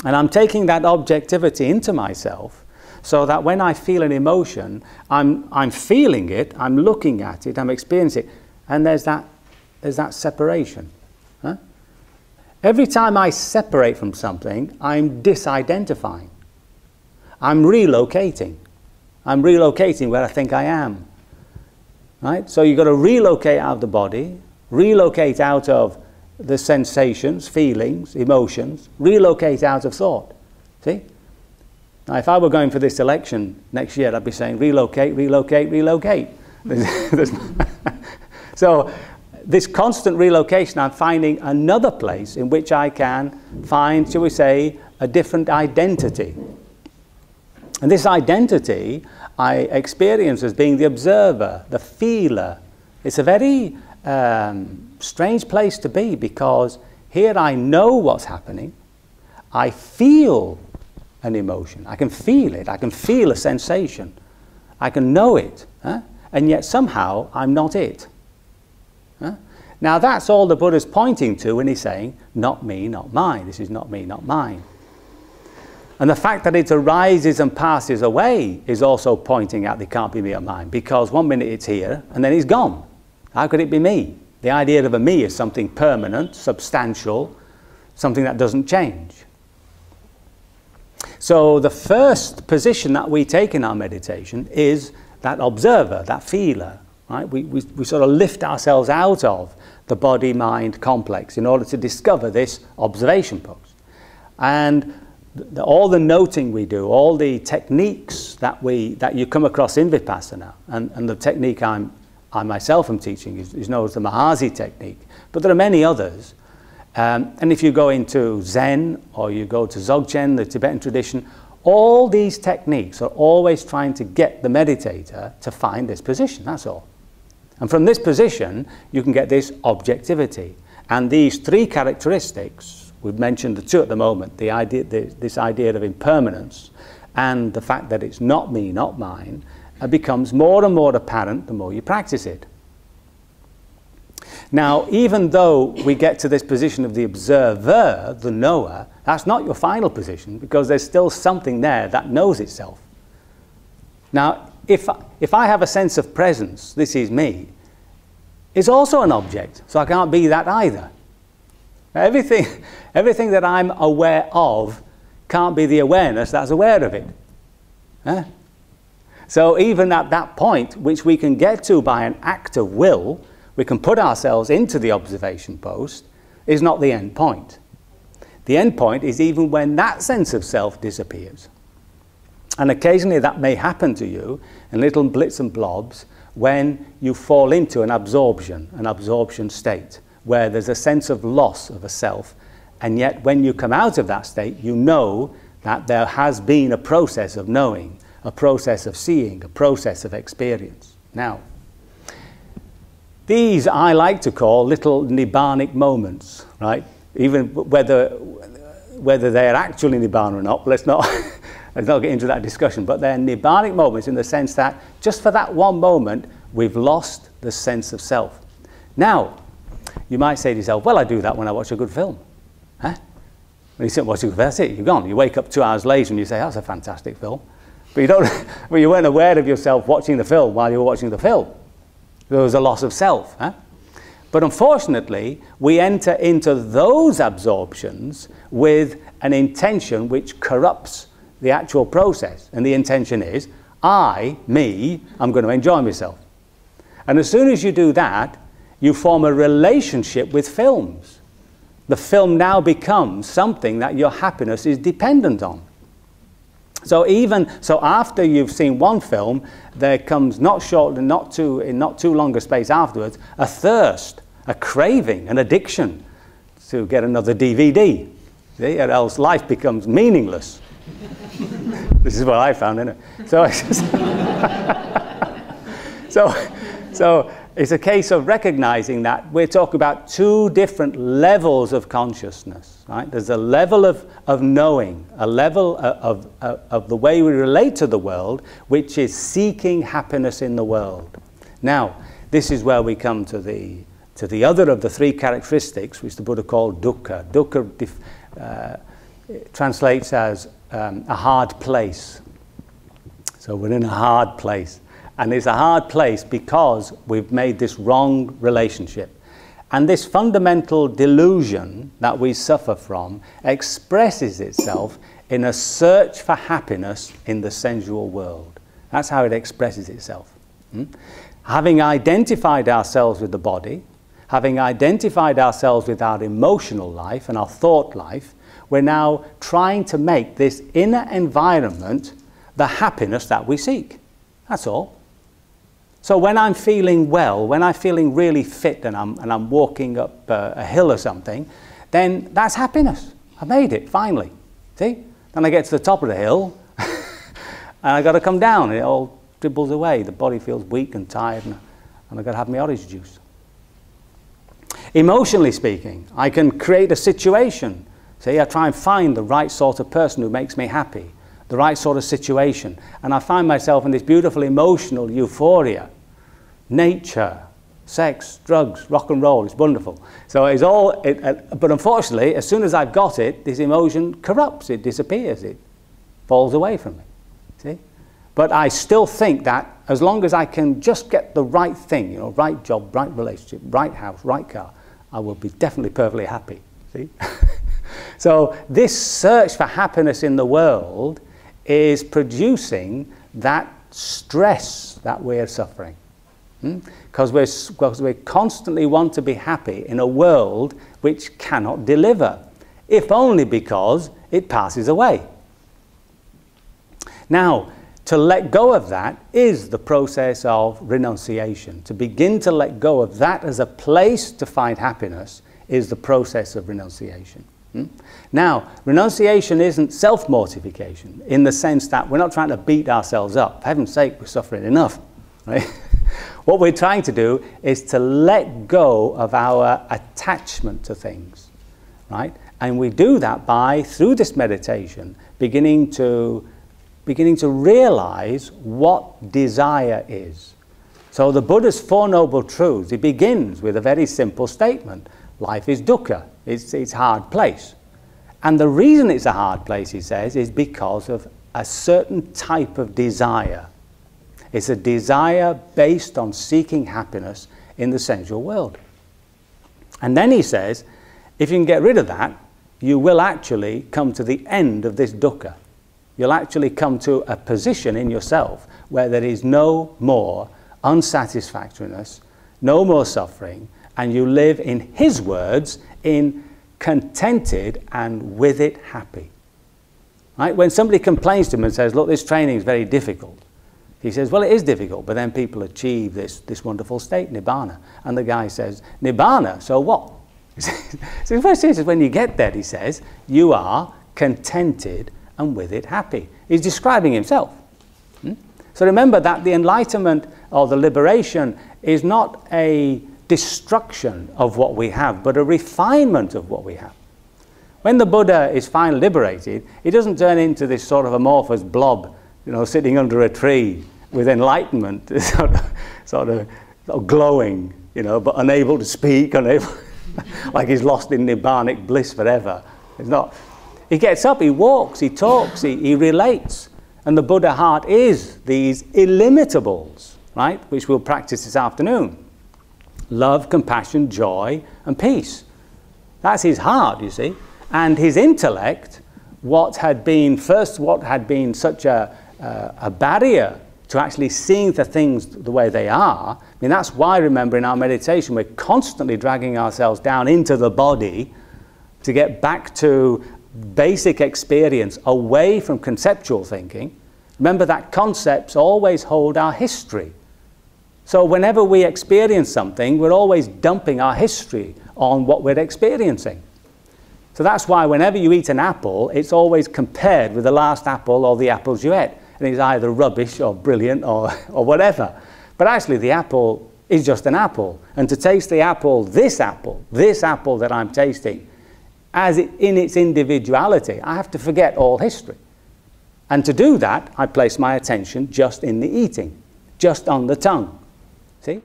And I'm taking that objectivity into myself so that when I feel an emotion, I'm feeling it, I'm looking at it, I'm experiencing it, and there's that separation. Huh? Every time I separate from something, I'm disidentifying. I'm relocating. I'm relocating where I think I am. Right? So you've got to relocate out of the body, relocate out of the sensations, feelings, emotions, relocate out of thought. See? Now, if I were going for this election next year, I'd be saying relocate, relocate, relocate. So this constant relocation, I'm finding another place in which I can find, shall we say, a different identity. And this identity I experience as being the observer, the feeler. It's a very strange place to be, because here I know what's happening. I feel an emotion. I can feel it. I can feel a sensation. I can know it. Huh? And yet somehow I'm not it. Huh? Now that's all the Buddha's pointing to when he's saying, not me, not mine. This is not me, not mine. And the fact that it arises and passes away is also pointing out it can't be me or mine, because one minute it's here and then it's gone. How could it be me? The idea of a me is something permanent, substantial, something that doesn't change. So the first position that we take in our meditation is that observer, that feeler. Right? We sort of lift ourselves out of the body-mind complex in order to discover this observation post. And all the noting we do, all the techniques that you come across in Vipassana, and the technique I myself am teaching is known as the Mahasi technique, but there are many others. And if you go into Zen or you go to Dzogchen, the Tibetan tradition, all these techniques are always trying to get the meditator to find this position, that's all. And from this position, you can get this objectivity. And these three characteristics, we've mentioned the two at the moment, this idea of impermanence and the fact that it's not me, not mine, becomes more and more apparent the more you practice it. Now, even though we get to this position of the observer, the knower, that's not your final position, because there's still something there that knows itself. Now, if I have a sense of presence, this is me, it's also an object, so I can't be that either. Everything that I'm aware of can't be the awareness that's aware of it. Huh? So even at that point, which we can get to by an act of will, we can put ourselves into the observation post, is not the end point. The end point is even when that sense of self disappears. And occasionally that may happen to you in little blits and blobs when you fall into an absorption state, where there's a sense of loss of a self, and yet when you come out of that state, you know that there has been a process of knowing, a process of seeing, a process of experience. Now, these I like to call little nibbanic moments, right? Even whether they're actually nibbana or not, let's not get into that discussion, but they're nibbanic moments in the sense that just for that one moment, we've lost the sense of self. Now, you might say to yourself, well, I do that when I watch a good film. Huh? When you sit and watch a good film, that's it, you're gone. You wake up 2 hours later and you say, that's a fantastic film. But you weren't aware of yourself watching the film while you were watching the film. There was a loss of self. Huh? But unfortunately, we enter into those absorptions with an intention which corrupts the actual process. And the intention is, I'm going to enjoy myself. And as soon as you do that, you form a relationship with films. The film now becomes something that your happiness is dependent on. So after you've seen one film, there comes in not too long a space afterwards, a thirst, a craving, an addiction to get another DVD. See? Or else life becomes meaningless. This is what I found, isn't it? So it's a case of recognizing that we're talking about two different levels of consciousness. Right? There's a level of knowing, a level of the way we relate to the world, which is seeking happiness in the world. Now, this is where we come to the other of the three characteristics, which the Buddha called dukkha. Dukkha it translates as a hard place. So we're in a hard place. And it's a hard place because we've made this wrong relationship. And this fundamental delusion that we suffer from expresses itself in a search for happiness in the sensual world. That's how it expresses itself. Having identified ourselves with the body, having identified ourselves with our emotional life and our thought life, we're now trying to make this inner environment the happiness that we seek. That's all. So when I'm feeling well, when I'm feeling really fit and I'm walking up a hill or something, then that's happiness. I made it, finally. See? Then I get to the top of the hill and I've got to come down and it all dribbles away. The body feels weak and tired and I've got to have my orange juice. Emotionally speaking, I can create a situation. See, I try and find the right sort of person who makes me happy, the right sort of situation. And I find myself in this beautiful emotional euphoria. Nature, sex, drugs, rock and roll, it's wonderful. So it's all, but unfortunately, as soon as I've got it, this emotion corrupts, it disappears, it falls away from me. See? But I still think that as long as I can just get the right thing, you know, right job, right relationship, right house, right car, I will be definitely perfectly happy. See? So this search for happiness in the world is producing that stress that we're suffering. Because we constantly want to be happy in a world which cannot deliver, if only because it passes away. Now, to let go of that is the process of renunciation. To begin to let go of that as a place to find happiness is the process of renunciation. Now, renunciation isn't self-mortification in the sense that we're not trying to beat ourselves up. For heaven's sake, we're suffering enough. Right? What we're trying to do is to let go of our attachment to things. Right? And we do that by, through this meditation, beginning to realize what desire is. So the Buddha's Four Noble Truths, it begins with a very simple statement. Life is dukkha. It's a hard place. And the reason it's a hard place, he says, is because of a certain type of desire. It's a desire based on seeking happiness in the sensual world. And then he says, if you can get rid of that, you will actually come to the end of this dukkha. You'll actually come to a position in yourself where there is no more unsatisfactoriness, no more suffering, and you live, in his words, in contented and with it happy. Right? When somebody complains to him and says, look, this training is very difficult, he says, well, it is difficult, but then people achieve this wonderful state, nibbana. And the guy says, nibbana, so what? So the first thing is, when you get there, he says, you are contented and with it happy. He's describing himself. So remember that the enlightenment or the liberation is not a destruction of what we have, but a refinement of what we have. When the Buddha is finally liberated, he doesn't turn into this sort of amorphous blob, you know, sitting under a tree with enlightenment, sort of glowing, you know, but unable to speak, like he's lost in nibbanic bliss forever. It's not. He gets up, he walks, he talks, he relates. And the Buddha heart is these illimitables, right, which we'll practice this afternoon. Love, compassion, joy, and peace. That's his heart, you see. And his intellect, what had been such a barrier to actually seeing the things the way they are. I mean, that's why, remember, in our meditation, we're constantly dragging ourselves down into the body to get back to basic experience away from conceptual thinking. Remember that concepts always hold our history. So whenever we experience something, we're always dumping our history on what we're experiencing. So that's why whenever you eat an apple, it's always compared with the last apple or the apples you ate. And it's either rubbish or brilliant or whatever. But actually the apple is just an apple. And to taste the apple that I'm tasting, in its individuality, I have to forget all history. And to do that, I place my attention just in the eating, just on the tongue. See?